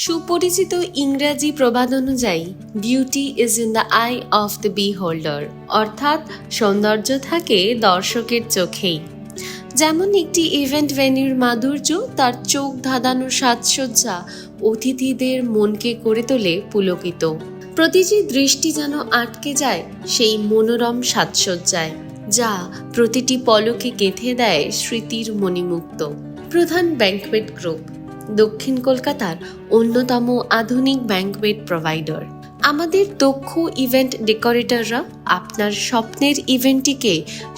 সুপরিচিত ইংরাজি প্রবাদ অনুযায়ী beauty is in the I of the বিহোল্ডার, অর্থাৎ সৌন্দর্য থাকে দর্শকের চোখেই। যেমন একটি ইভেন্ট ভেন্যুর মাধুর্য তার চোখ ধাঁধানো সাজসজ্জা অতিথিদের মনকে করে তোলে পুলকিত। প্রতিটি দৃষ্টি যেন আটকে যায় সেই মনোরম সাজসজ্জায়, যা প্রতিটি পলকে গেঁথে দেয় স্মৃতির মণিমুক্ত। প্রধান ব্যাংকুয়েট গ্রুপ, দক্ষিণ কলকাতার অন্যতম আধুনিক ব্যাংকুয়েট প্রোভাইডার। আমাদের দক্ষ ইভেন্ট ডেকোরেটররা আপনার স্বপ্নের ইভেন্টটিকে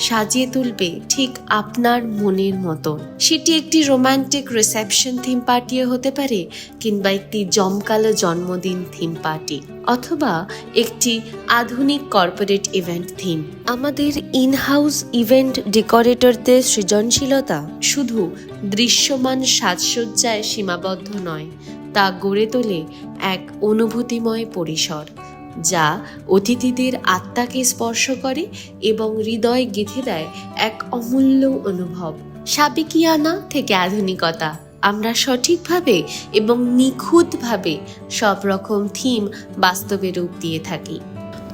সাজিয়ে তুলবে ঠিক আপনার মনের মতন। সেটি একটি রোমান্টিক রিসেপশন থিম পার্টিও হতে পারে, কিংবা একটি জমকালো জন্মদিন থিম পার্টি, অথবা একটি আধুনিক কর্পোরেট ইভেন্ট থিম। আমাদের ইনহাউস ইভেন্ট ডেকোরেটরদের সৃজনশীলতা শুধু দৃশ্যমান সাজসজ্জায় সীমাবদ্ধ নয়, তা গড়ে তোলে এক অনুভূতিময় পরিসর, যা অতিথিদের আত্মাকে স্পর্শ করে এবং হৃদয় গেঁথে দেয় এক অমূল্য অনুভব। সাবেকিয়ানা থেকে আধুনিকতা, আমরা সঠিকভাবে এবং নিখুঁতভাবে সব রকম থিম বাস্তবে রূপ দিয়ে থাকি।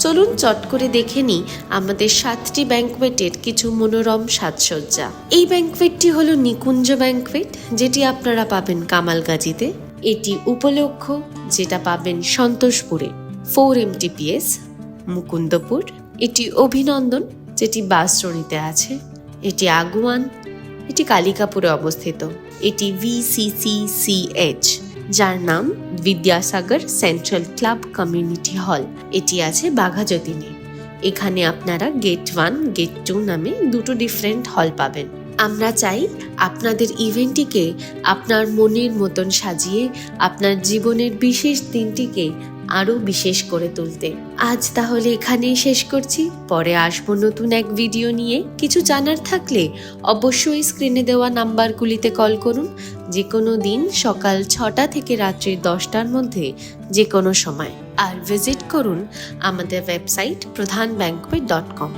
চলুন চট করে দেখে নিই আমাদের 7টি ব্যাংকুয়েটের কিছু মনোরম সাজসজ্জা। এই ব্যাংকুয়েটটি হলো নিকুঞ্জ ব্যাংকুয়েট, যেটি আপনারা পাবেন কামালগাজীতে। এটি উপলক্ষ, যেটা পাবেন সন্তোষপুরে। 4 MTPS মুকুন্দপুর। এটি অভিনন্দন, যেটি বাসরণীতে আছে। এটি আগুয়ান, এটি কালিকাপুরে অবস্থিত। এটি VCCCH, যার নাম Vidyasagar central club community hall. এটি আছে বাঘাযতীনে। এখানে আপনারা গেট 1, গেট 2 নামে দুটো ডিফারেন্ট হল পাবেন। আমরা চাই আপনাদের ইভেন্টটিকে আপনার মনের মতন সাজিয়ে আপনার জীবনের বিশেষ দিনটিকে আরও বিশেষ করে তুলতে। আজ তাহলে এখানেই শেষ করছি, পরে আসবো নতুন এক ভিডিও নিয়ে। কিছু জানার থাকলে অবশ্যই স্ক্রিনে দেওয়া নাম্বারগুলিতে কল করুন, যে কোনো দিন সকাল 6টা থেকে রাত্রি 10টার মধ্যে যে কোনো সময়। আর ভিজিট করুন আমাদের ওয়েবসাইট pradhanbanquet.com।